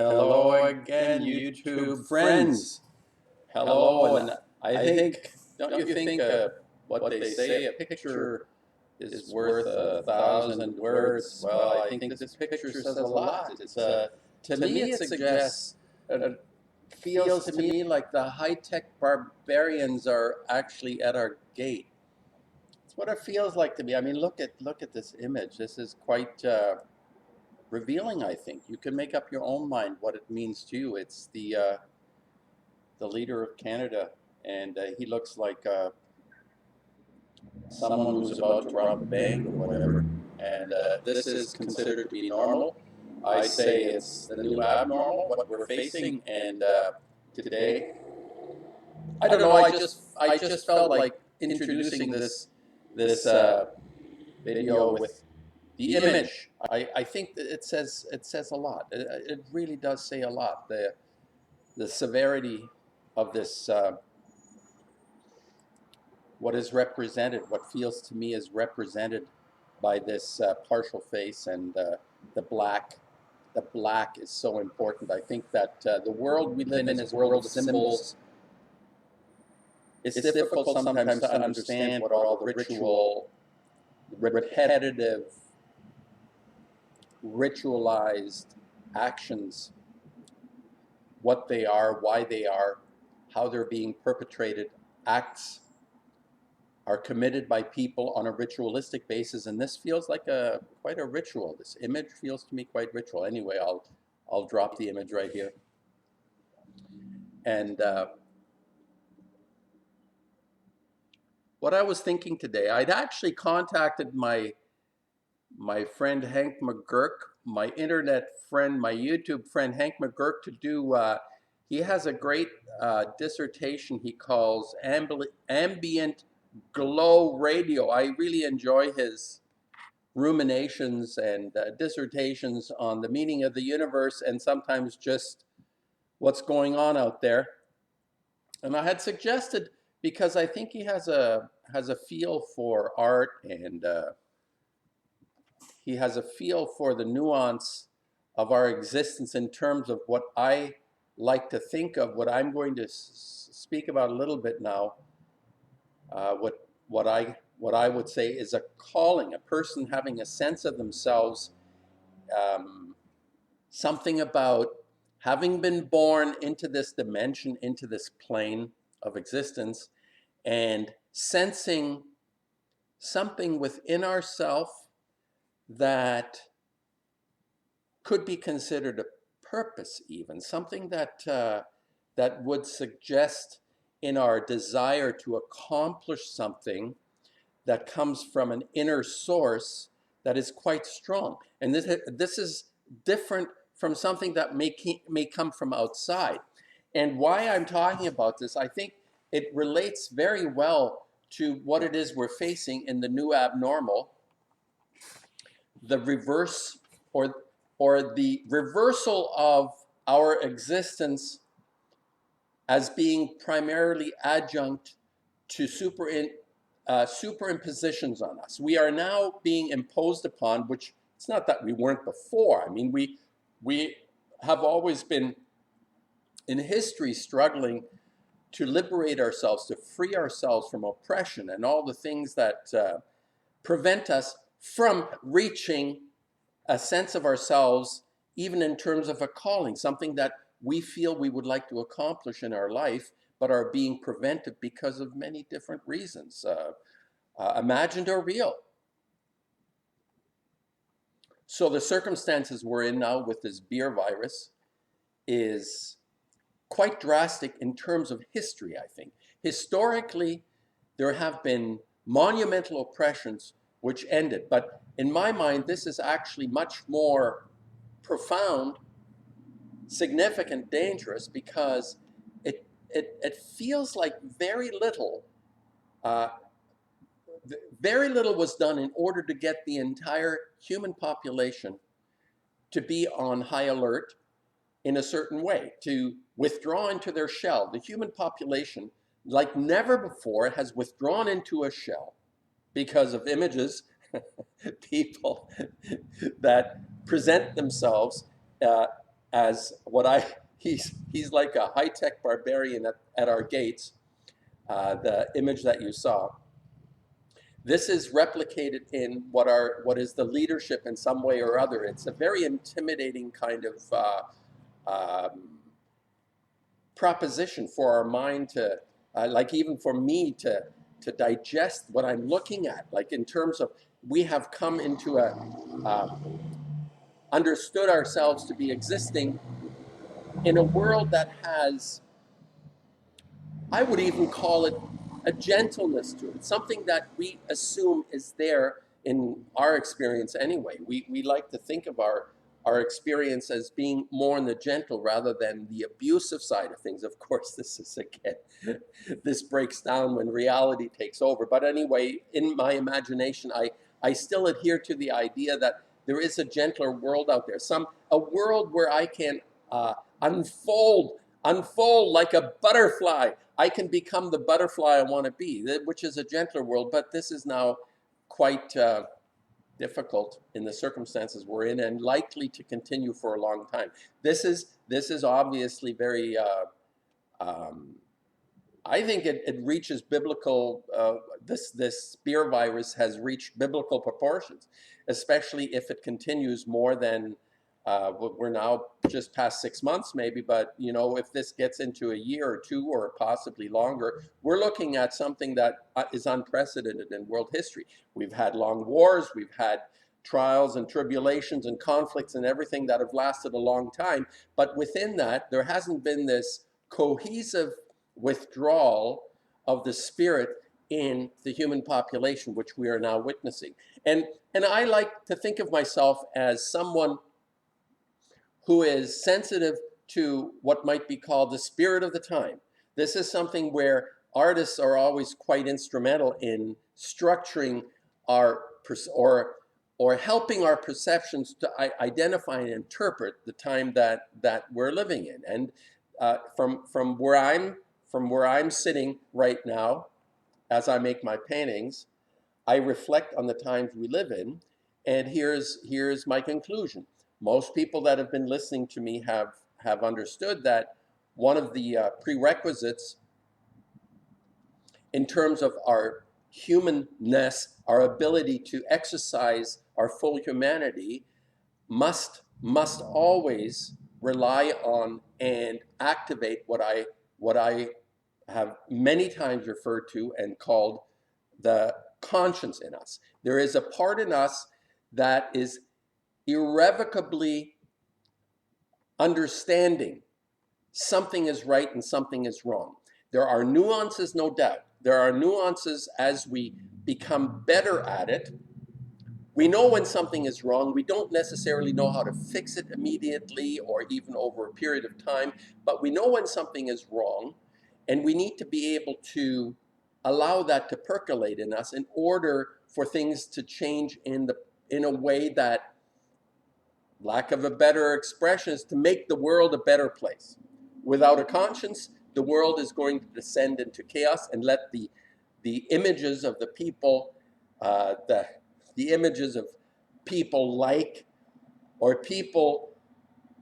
Hello again, YouTube friends. Hello, and I think, don't you think what they say, a picture is worth 1,000 words? Well, I think this picture says a lot. To me, it suggests, feels to me like the high-tech barbarians are actually at our gate. It's what it feels like to me. I mean, look at this image. This is quite revealing, I think. You can make up your own mind what it means to you. It's the leader of Canada, and he looks like someone who's about to rob a bank or whatever. And this is considered to be normal. I say it's the new abnormal, what we're facing. And today, I don't know. I just felt like introducing this video with the image. I think that it says a lot. It really does say a lot. The severity of this, what is represented, what feels to me is represented by this partial face, and the black. The black is so important. I think that the world we live in is a world of symbols. It's difficult sometimes to understand what all the ritual, repetitive, ritualized actions, what they are, why they are, how they're being perpetrated, acts are committed by people on a ritualistic basis, and this feels like quite a ritual. This image feels to me quite ritual. Anyway, I'll drop the image right here. And what I was thinking today, I'd actually contacted my friend Hank McGurk, my internet friend, my YouTube friend Hank McGurk, to do, he has a great dissertation he calls Ambient Glow Radio. I really enjoy his ruminations and dissertations on the meaning of the universe and sometimes just what's going on out there. And I had suggested, because I think he has a feel for art, and he has a feel for the nuance of our existence in terms of what I like to think of, what I'm going to speak about a little bit now, what I would say is a calling, a person having a sense of themselves, something about having been born into this dimension, into this plane of existence, and sensing something within ourselves that could be considered a purpose, even something that that would suggest in our desire to accomplish something that comes from an inner source that is quite strong. And this is different from something that may come from outside. And why I'm talking about this, I think it relates very well to what it is we're facing in the new abnormal, the reverse, or the reversal of our existence as being primarily adjunct to superimpositions on us. We are now being imposed upon, which it's not that we weren't before. I mean, we have always been in history struggling to liberate ourselves, to free ourselves from oppression and all the things that prevent us from reaching a sense of ourselves, even in terms of a calling, something that we feel we would like to accomplish in our life, but are being prevented because of many different reasons, imagined or real. So the circumstances we're in now with this beer virus is quite drastic in terms of history, I think. Historically, there have been monumental oppressions which ended, but in my mind, this is actually much more profound, significant, dangerous, because it feels like very little was done in order to get the entire human population to be on high alert in a certain way, to withdraw into their shell. The human population, like never before, has withdrawn into a shell because of images, people that present themselves as what I he's like a high-tech barbarian at our gates. The image that you saw. This is replicated in what is the leadership in some way or other. It's a very intimidating kind of proposition for our mind to, like even for me to digest what I'm looking at. Like in terms of, we have come into a understood ourselves to be existing in a world that has, I would even call it a gentleness to it, something that we assume is there in our experience anyway. We like to think of our experience as being more in the gentle rather than the abusive side of things. Of course, this is again, this breaks down when reality takes over. But anyway, in my imagination, I still adhere to the idea that there is a gentler world out there, a world where I can unfold like a butterfly. I can become the butterfly I want to be, which is a gentler world. But this is now quite difficult in the circumstances we're in, and likely to continue for a long time. This is obviously very. I think it reaches biblical. This spear virus has reached biblical proportions, especially if it continues more than. We're now just past 6 months maybe, but you know, if this gets into a year or two or possibly longer, we're looking at something that is unprecedented in world history. We've had long wars, we've had trials and tribulations and conflicts and everything that have lasted a long time, but within that, there hasn't been this cohesive withdrawal of the spirit in the human population, which we are now witnessing. And I like to think of myself as someone who is sensitive to what might be called the spirit of the time. This is something where artists are always quite instrumental in structuring our or helping our perceptions to identify and interpret the time that we're living in. And from where I'm sitting right now, as I make my paintings, I reflect on the times we live in, and here's my conclusion. Most people that have been listening to me have understood that one of the prerequisites in terms of our humanness, our ability to exercise our full humanity, must always rely on and activate what I have many times referred to and called the conscience in us. There is a part in us that is irrevocably understanding something is right and something is wrong. There are nuances, no doubt. There are nuances as we become better at it. We know when something is wrong. We don't necessarily know how to fix it immediately or even over a period of time, but we know when something is wrong, and we need to be able to allow that to percolate in us in order for things to change in a way that, lack of a better expression, is to make the world a better place. Without a conscience, the world is going to descend into chaos and let the images of the people, the images of people like, or people,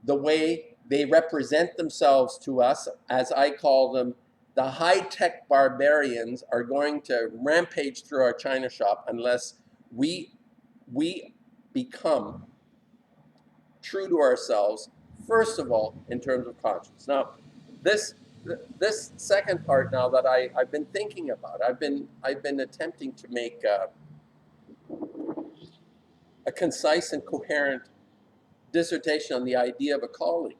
the way they represent themselves to us, as I call them, the high-tech barbarians, are going to rampage through our china shop unless we become true to ourselves, first of all, in terms of conscience. Now, this second part now that I've been thinking about, I've been attempting to make a concise and coherent dissertation on the idea of a calling.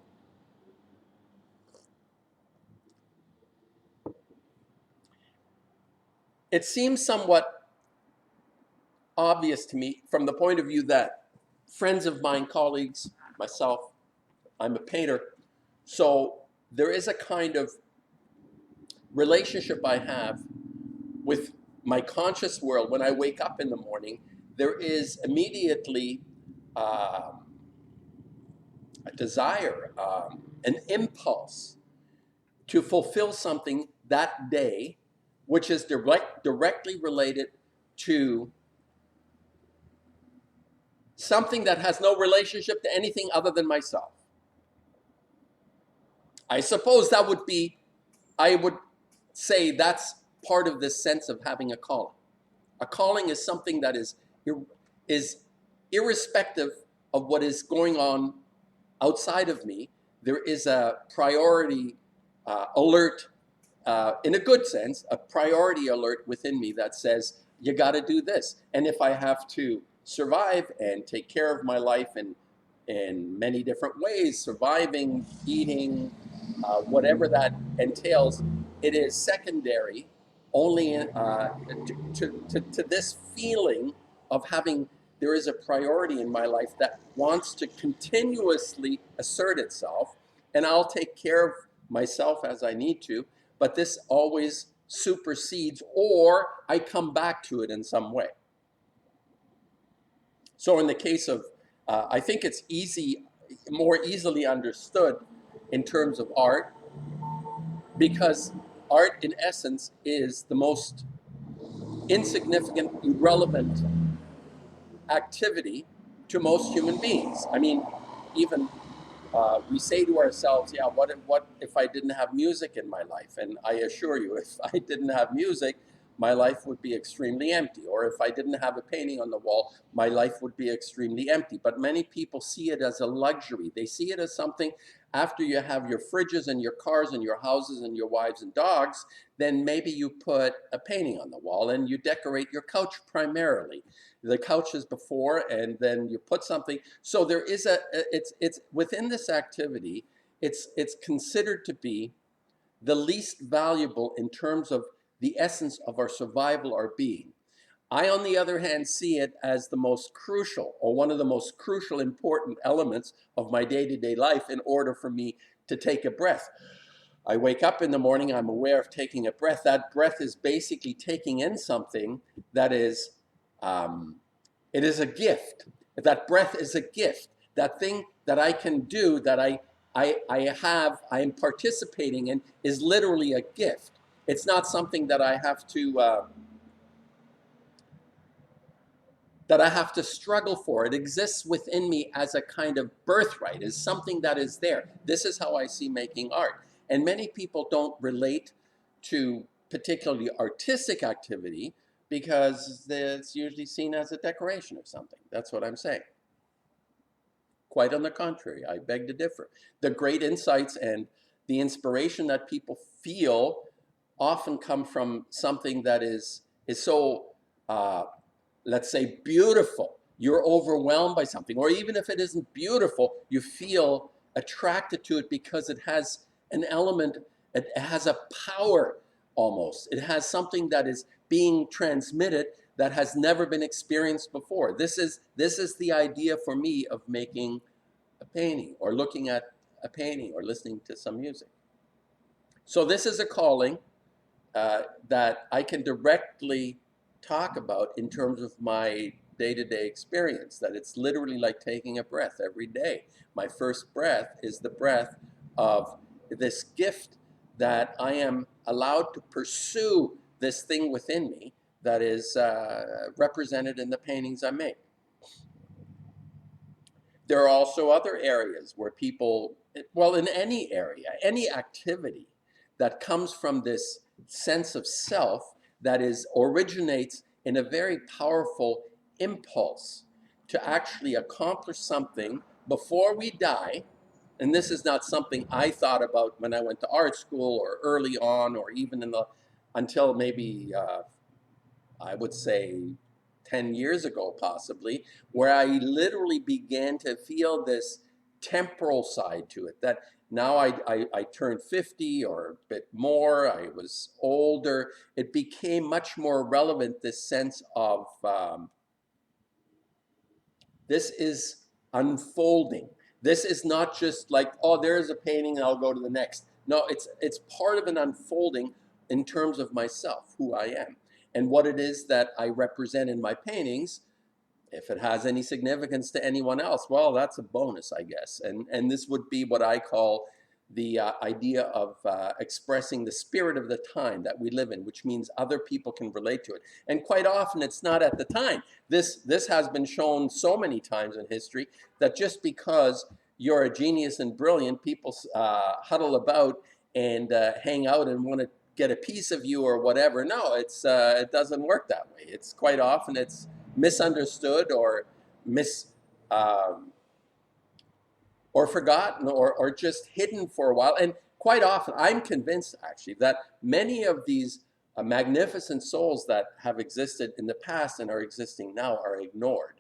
It seems somewhat obvious to me from the point of view that friends of mine, colleagues, myself, I'm a painter, so there is a kind of relationship I have with my conscious world. When I wake up in the morning, there is immediately a desire, an impulse to fulfill something that day, which is directly related to something that has no relationship to anything other than myself. I suppose that would be, I would say that's part of this sense of having a calling. A calling is something that is irrespective of what is going on outside of me. There is a priority alert, in a good sense, a priority alert within me that says, you got to do this. And if I have to survive and take care of my life in many different ways, surviving, eating, whatever that entails, it is secondary only to this feeling of having, there is a priority in my life that wants to continuously assert itself, and I'll take care of myself as I need to, but this always supersedes, or I come back to it in some way. So in the case of, I think it's more easily understood in terms of art, because art in essence is the most insignificant, irrelevant activity to most human beings. I mean, even we say to ourselves, yeah, what if I didn't have music in my life? And I assure you, if I didn't have music, my life would be extremely empty. Or if I didn't have a painting on the wall, my life would be extremely empty. But many people see it as a luxury. They see it as something, after you have your fridges and your cars and your houses and your wives and dogs, then maybe you put a painting on the wall and you decorate your couch primarily. The couch is before, and then you put something. So there is it's within this activity, it's considered to be the least valuable in terms of the essence of our survival, our being. I, on the other hand, see it as the most crucial, or one of the most crucial, important elements of my day-to-day life in order for me to take a breath. I wake up in the morning, I'm aware of taking a breath. That breath is basically taking in something that is, it is a gift. That breath is a gift. That thing that I can do, that I am participating in, is literally a gift. It's not something that I have to struggle for. It exists within me as a kind of birthright, as something that is there. This is how I see making art. And many people don't relate to particularly artistic activity because it's usually seen as a decoration of something. That's what I'm saying. Quite on the contrary, I beg to differ. The great insights and the inspiration that people feel often come from something that is so, let's say, beautiful. You're overwhelmed by something, or even if it isn't beautiful, you feel attracted to it because it has an element, it has a power almost. It has something that is being transmitted that has never been experienced before. This is the idea for me of making a painting, or looking at a painting, or listening to some music. So this is a calling that I can directly talk about in terms of my day-to-day experience, that it's literally like taking a breath every day. My first breath is the breath of this gift that I am allowed to pursue, this thing within me that is represented in the paintings I make. There are also other areas where people, well, in any area, any activity that comes from this sense of self that originates in a very powerful impulse to actually accomplish something before we die. And this is not something I thought about when I went to art school, or early on, or even until maybe I would say 10 years ago possibly, where I literally began to feel this temporal side to it, that now I turned 50 or a bit more, I was older, it became much more relevant, this sense of this is unfolding. This is not just like, oh, there's a painting and I'll go to the next. No, it's part of an unfolding in terms of myself, who I am, and what it is that I represent in my paintings. If it has any significance to anyone else, well, that's a bonus, I guess. And this would be what I call the idea of expressing the spirit of the time that we live in, which means other people can relate to it. And quite often it's not at the time. This has been shown so many times in history that just because you're a genius and brilliant, people huddle about and hang out and want to get a piece of you or whatever. No, it doesn't work that way. It's quite often it's misunderstood or mis or forgotten or just hidden for a while. And quite often, I'm convinced actually that many of these magnificent souls that have existed in the past and are existing now are ignored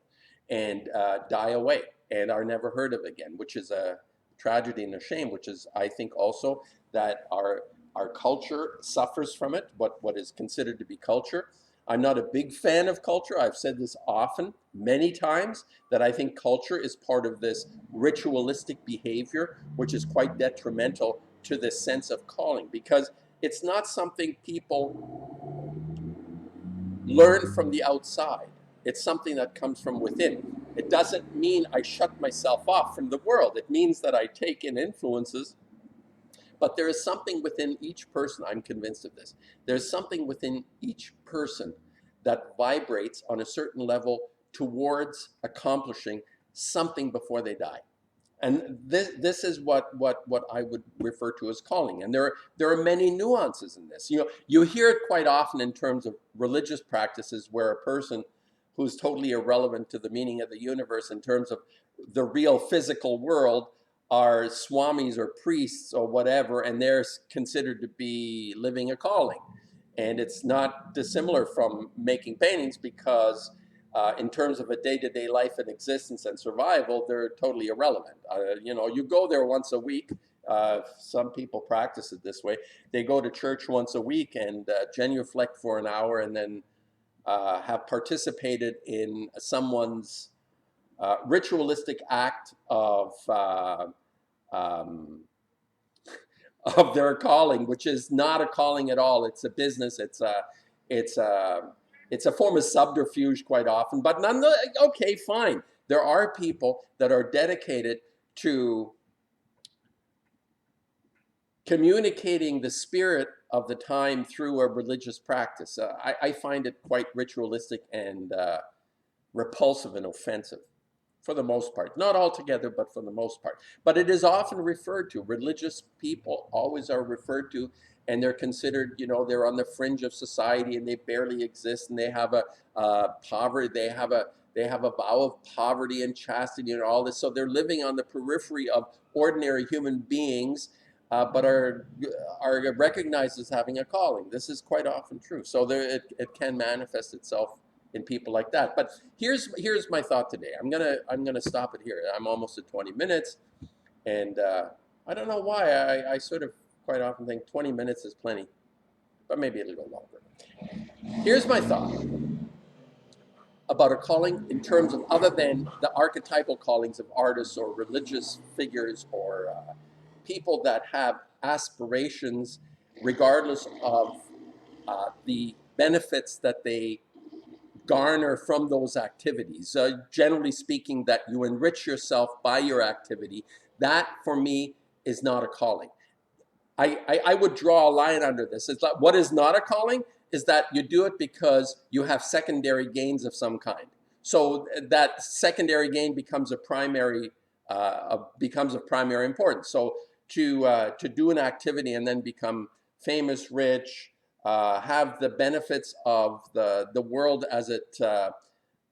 and die away and are never heard of again, which is a tragedy and a shame, which is, I think, also that our culture suffers from it, what is considered to be culture. I'm not a big fan of culture. I've said this often, many times, that I think culture is part of this ritualistic behavior, which is quite detrimental to this sense of calling, because it's not something people learn from the outside. It's something that comes from within. It doesn't mean I shut myself off from the world. It means that I take in influences, but there is something within each person, I'm convinced of this. There's something within each person that vibrates on a certain level towards accomplishing something before they die. And this is what I would refer to as calling. And there are many nuances in this. You hear it quite often in terms of religious practices where a person who's totally irrelevant to the meaning of the universe in terms of the real physical world are swamis or priests or whatever, and they're considered to be living a calling. And it's not dissimilar from making paintings because in terms of a day-to-day life and existence and survival, they're totally irrelevant. You go there once a week. Some people practice it this way. They go to church once a week and genuflect for an hour and then have participated in someone's ritualistic act um, of their calling, which is not a calling at all. It's a business. It's a it's a form of subterfuge quite often. But okay, fine. There are people that are dedicated to communicating the spirit of the time through a religious practice. I find it quite ritualistic and repulsive and offensive for the most part. Not altogether, but for the most part. But it is often referred to. Religious people always are referred to, and they're considered, they're on the fringe of society and they barely exist, and they have a poverty, they have a vow of poverty and chastity and all this. So they're living on the periphery of ordinary human beings, but are recognized as having a calling. This is quite often true. So it can manifest itself in people like that. But here's my thought today. I'm gonna stop it here. I'm almost at 20 minutes, and I don't know why I sort of quite often think 20 minutes is plenty, but maybe a little longer. Here's my thought about a calling in terms of other than the archetypal callings of artists or religious figures or people that have aspirations, regardless of the benefits that they garner from those activities. Generally speaking, that you enrich yourself by your activity. That, for me, is not a calling. I would draw a line under this. It's like, what is not a calling is that you do it because you have secondary gains of some kind. So that secondary gain becomes of primary importance. So to do an activity and then become famous, rich, have the benefits of the world as it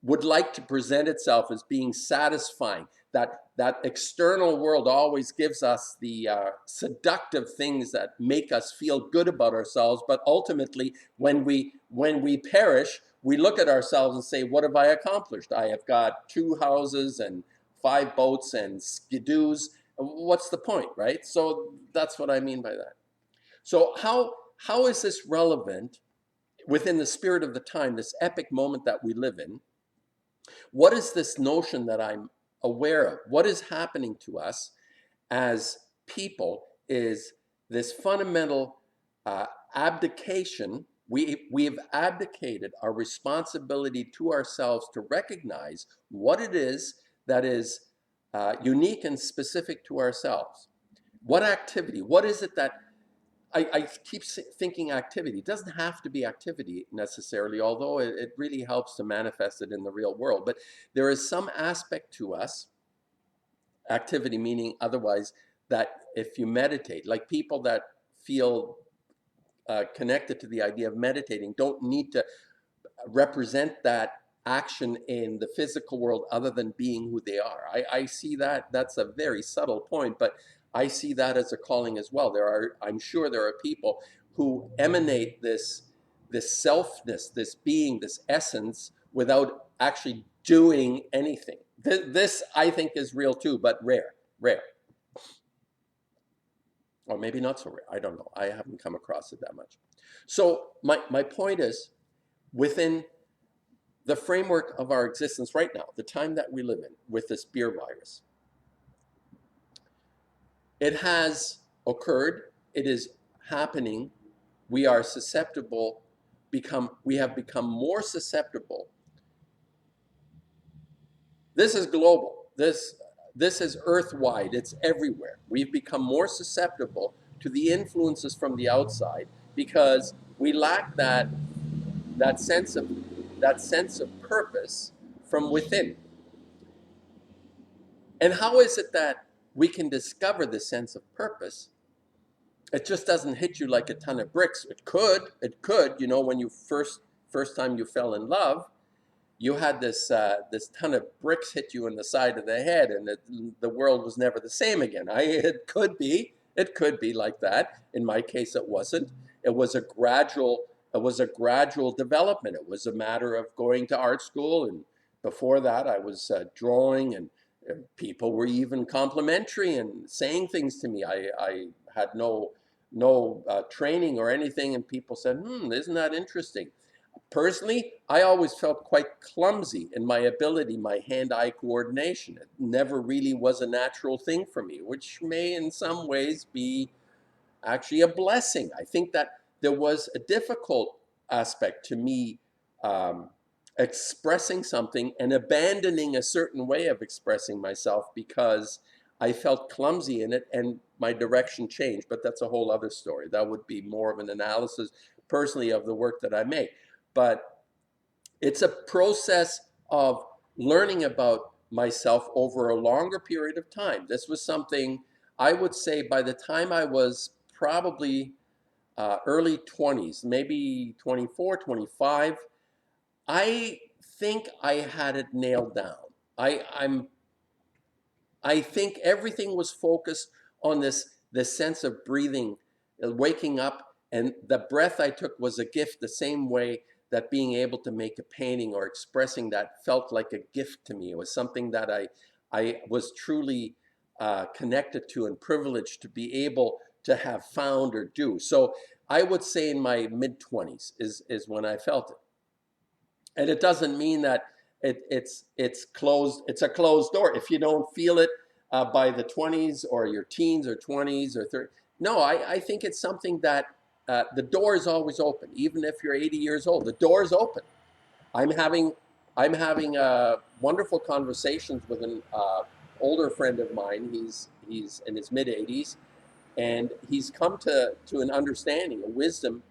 would like to present itself as being satisfying. That external world always gives us the seductive things that make us feel good about ourselves. But ultimately, when we perish, we look at ourselves and say, what have I accomplished? I have got 2 houses and 5 boats and skidoos. What's the point, right? So that's what I mean by that. So how is this relevant within the spirit of the time, this epic moment that we live in? What is this notion that I'm aware of? What is happening to us as people is this fundamental abdication. We've abdicated our responsibility to ourselves to recognize what it is that is unique and specific to ourselves. What activity? What is it that I keep thinking activity. It doesn't have to be activity necessarily, although it really helps to manifest it in the real world. But there is some aspect to us activity, meaning otherwise, that if you meditate, like people that feel connected to the idea of meditating don't need to represent that action in the physical world other than being who they are. I see that. That's a very subtle point, but I see that as a calling as well. I'm sure there are people who emanate this selfness, this being, this essence without actually doing anything. This I think is real too, but rare. Or maybe not so rare. I don't know. I haven't come across it that much. So my point is, within the framework of our existence right now, the time that we live in with this beer virus, it has occurred, it is happening, we are susceptible, we have become more susceptible. This is global. This is earth-wide. It's everywhere. We've become more susceptible to the influences from the outside because we lack that sense of purpose from within. And how is it that we can discover the sense of purpose? It just doesn't hit you like a ton of bricks. It could, you know, when you first time you fell in love, you had this ton of bricks hit you in the side of the head, and the world was never the same again. It could be like that. In my case, it wasn't. It was a gradual development. It was a matter of going to art school, and before that, I was drawing, and people were even complimentary and saying things to me. I had no training or anything, and people said, isn't that interesting? Personally, I always felt quite clumsy in my ability, my hand-eye coordination. It never really was a natural thing for me, which may in some ways be actually a blessing. I think that there was a difficult aspect to me expressing something and abandoning a certain way of expressing myself because I felt clumsy in it and my direction changed. But that's a whole other story. That would be more of an analysis personally of the work that I make. But it's a process of learning about myself over a longer period of time. This was something I would say by the time I was probably early 20s, maybe 24, 25, I think I had it nailed down. I think everything was focused on this sense of breathing, waking up, and the breath I took was a gift the same way that being able to make a painting or expressing that felt like a gift to me. It was something that I was truly connected to and privileged to be able to have found or do. So I would say in my mid-20s is when I felt it. And it doesn't mean that it's closed. It's a closed door. If you don't feel it by the 20s or your teens or 20s or 30, no, I think it's something that the door is always open. Even if you're 80 years old, the door is open. I'm having wonderful conversations with an older friend of mine. He's in his mid 80s, and he's come to an understanding, a wisdom.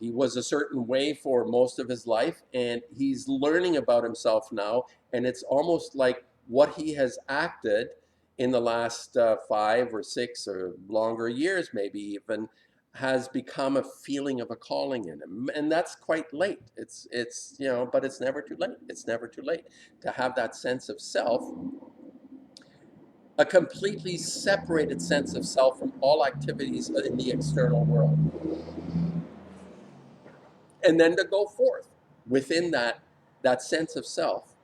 He was a certain way for most of his life, and he's learning about himself now. And it's almost like what he has acted in the last 5 or 6 or longer years, maybe even, has become a feeling of a calling in him. And that's quite late. It's but it's never too late. It's never too late to have that sense of self, a completely separated sense of self from all activities in the external world, and then to go forth within that sense of self.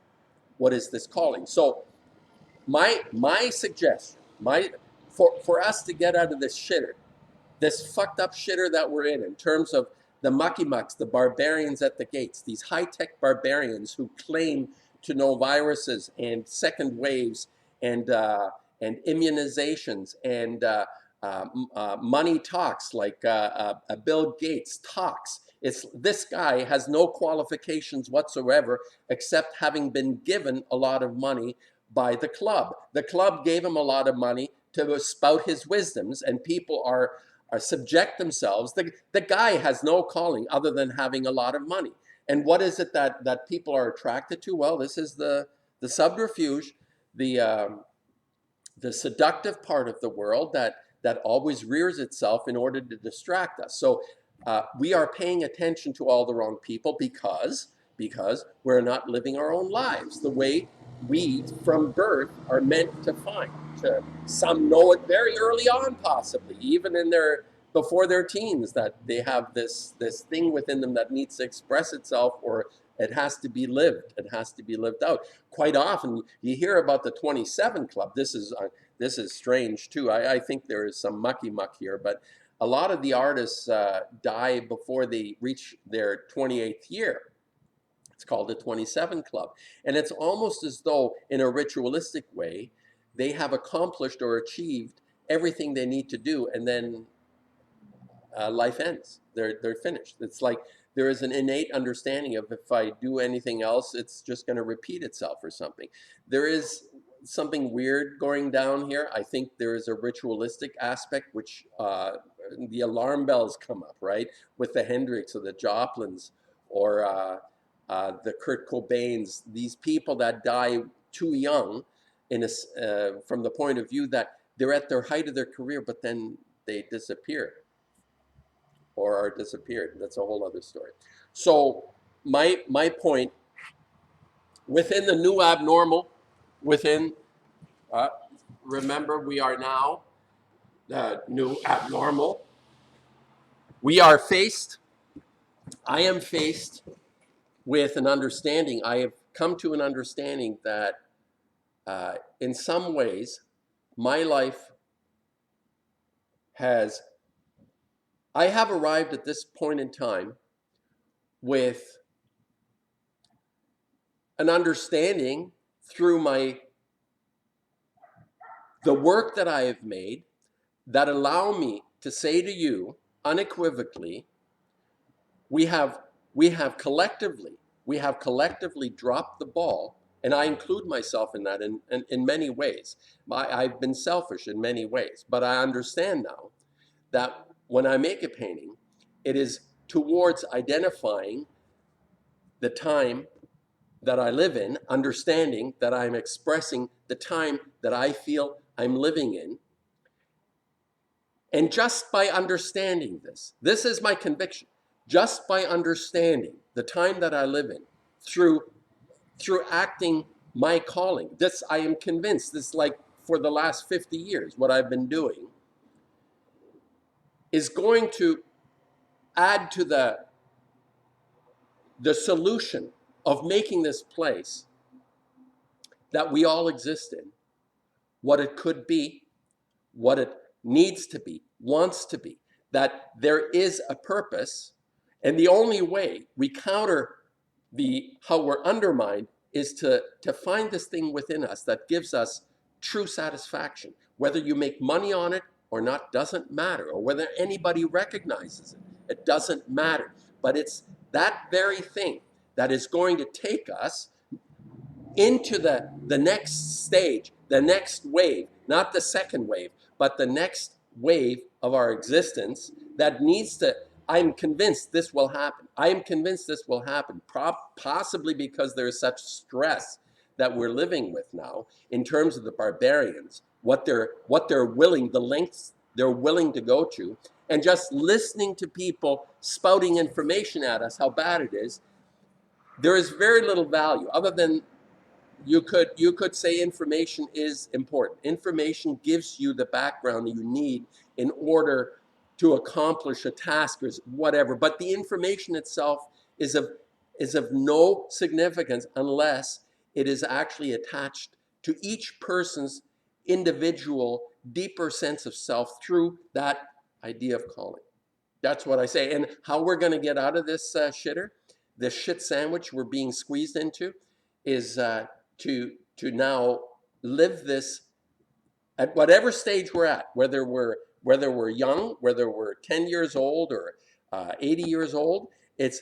What is this calling? So my suggestion, for us to get out of this fucked up shitter that we're in terms of the mucky mucks, the barbarians at the gates, these high-tech barbarians who claim to know viruses and second waves and immunizations and money talks, like Bill Gates talks. This guy has no qualifications whatsoever except having been given a lot of money by the club. The club gave him a lot of money to spout his wisdoms, and people are subject themselves. The guy has no calling other than having a lot of money. And what is it that people are attracted to? Well, this is the subterfuge, the the seductive part of the world that always rears itself in order to distract us. So we are paying attention to all the wrong people because we're not living our own lives the way we from birth are meant to find. Some know it very early on, possibly even in their before their teens, that they have this thing within them that needs to express itself, or it has to be lived. It has to be lived out. Quite often, you hear about the 27 Club. This is strange too. I think there is some mucky muck here, but a lot of the artists die before they reach their 28th year. It's called the 27 Club, and it's almost as though, in a ritualistic way, they have accomplished or achieved everything they need to do, and then life ends. They're finished. It's like there is an innate understanding of, if I do anything else, it's just going to repeat itself or something. There is something weird going down here. I think there is a ritualistic aspect, which the alarm bells come up, right? With the Hendrix or the Joplins or the Kurt Cobains, these people that die too young from the point of view that they're at their height of their career, but then they disappear or are disappeared. That's a whole other story. So my point, within the new abnormal, within, remember, we are now the new abnormal. We are faced, I am faced with an understanding. I have come to an understanding that in some ways, my life I have arrived at this point in time with an understanding through the work that I have made that allow me to say to you unequivocally, we have collectively dropped the ball, and I include myself in that in many ways. I've been selfish in many ways, but I understand now that when I make a painting, it is towards identifying the time that I live in, understanding that I'm expressing the time that I feel I'm living in. And just by understanding this is my conviction, just by understanding the time that I live in through acting my calling, this, I am convinced, this, like for the last 50 years, what I've been doing is going to add to the solution of making this place that we all exist in what it could be, what it needs to be, wants to be, that there is a purpose. And the only way we counter how we're undermined is to find this thing within us that gives us true satisfaction. Whether you make money on it or not doesn't matter, or whether anybody recognizes it, it doesn't matter. But it's that very thing that is going to take us into the next stage, the next wave, not the second wave, but the next wave of our existence that needs to, I'm convinced this will happen. I am convinced this will happen, possibly because there is such stress that we're living with now in terms of the barbarians, what they're willing, the lengths they're willing to go to, and just listening to people spouting information at us, how bad it is. There is very little value other than you could say information is important. Information gives you the background that you need in order to accomplish a task or whatever. But the information itself is of no significance unless it is actually attached to each person's individual, deeper sense of self through that idea of calling. That's what I say. And how we're going to get out of this shitter, this shit sandwich we're being squeezed into, is to now live this at whatever stage we're at, whether we're young, whether we're 10 years old or 80 years old. It's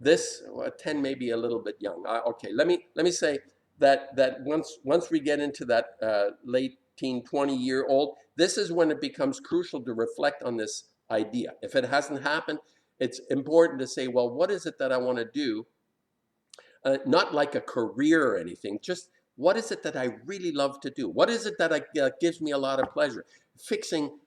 this, 10 may be a little bit young. Okay, let me say that once we get into that late teen, 20-year-old, this is when it becomes crucial to reflect on this idea. If it hasn't happened, it's important to say, well, what is it that I want to do? Not like a career or anything, just What is it that I really love to do? What is it that gives me a lot of pleasure? Fixing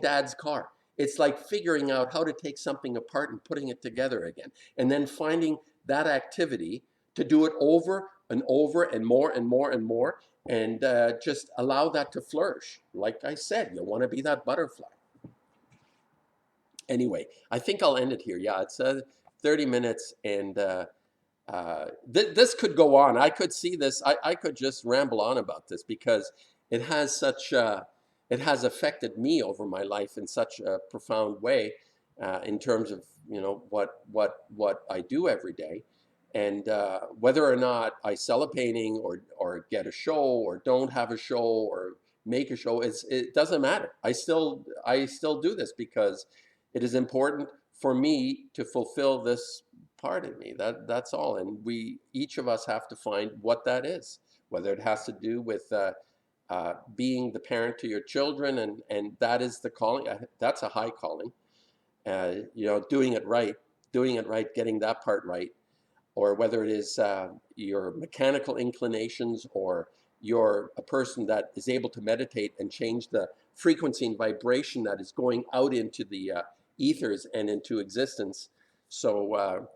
dad's car. It's like figuring out how to take something apart and putting it together again, and then finding that activity to do it over and over and more and more and more, and just allow that to flourish. Like I said, you want to be that butterfly. Anyway, I think I'll end it here. Yeah, it's 30 minutes, and this could go on. I could see this. I could just ramble on about this because it has such it has affected me over my life in such a profound way, in terms of what I do every day, and whether or not I sell a painting or get a show or don't have a show or make a show, it doesn't matter. I still do this because it is important for me to fulfill this part of me. That's all, and we each of us have to find what that is. Whether it has to do with being the parent to your children, and that is the calling. That's a high calling. Doing it right, getting that part right, or whether it is your mechanical inclinations, or you're a person that is able to meditate and change the frequency and vibration that is going out into the ethers and into existence. So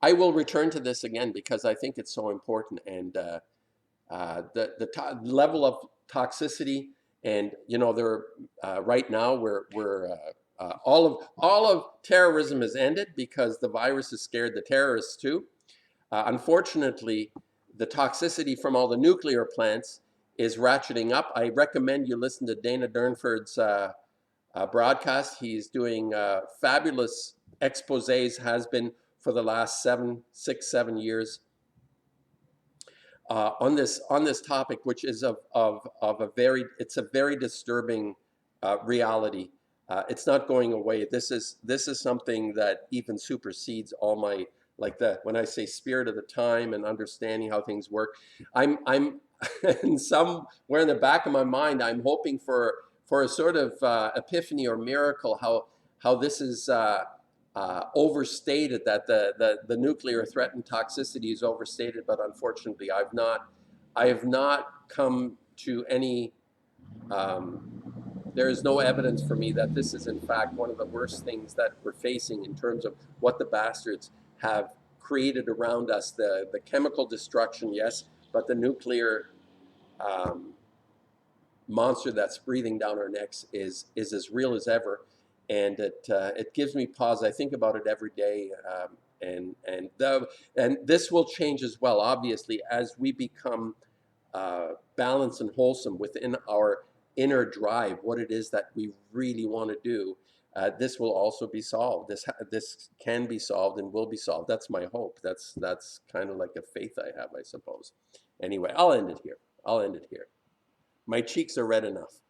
I will return to this again because I think it's so important, and the level of toxicity, and there right now all of terrorism has ended because the virus has scared the terrorists too. Unfortunately, the toxicity from all the nuclear plants is ratcheting up. I recommend you listen to Dana Durnford's broadcast. He's doing fabulous exposés, has been for the last 7 years, on this topic, which is of a very disturbing reality. It's not going away. This is something that even supersedes all my, like, the when I say spirit of the time and understanding how things work. I'm and somewhere in the back of my mind, I'm hoping for a sort of epiphany or miracle, how this is overstated, that the nuclear threat and toxicity is overstated, but unfortunately I have not come to any there is no evidence for me that this is in fact one of the worst things that we're facing in terms of what the bastards have created around us. The chemical destruction, yes, but the nuclear um, monster that's breathing down our necks is as real as ever, and it gives me pause. I think about it every day, and this will change as well, obviously, as we become balanced and wholesome within our inner drive, what it is that we really want to do. This will also be solved. This can be solved and will be solved. That's my hope. That's kind of like a faith I have, I suppose. Anyway, I'll end it here. My cheeks are red enough.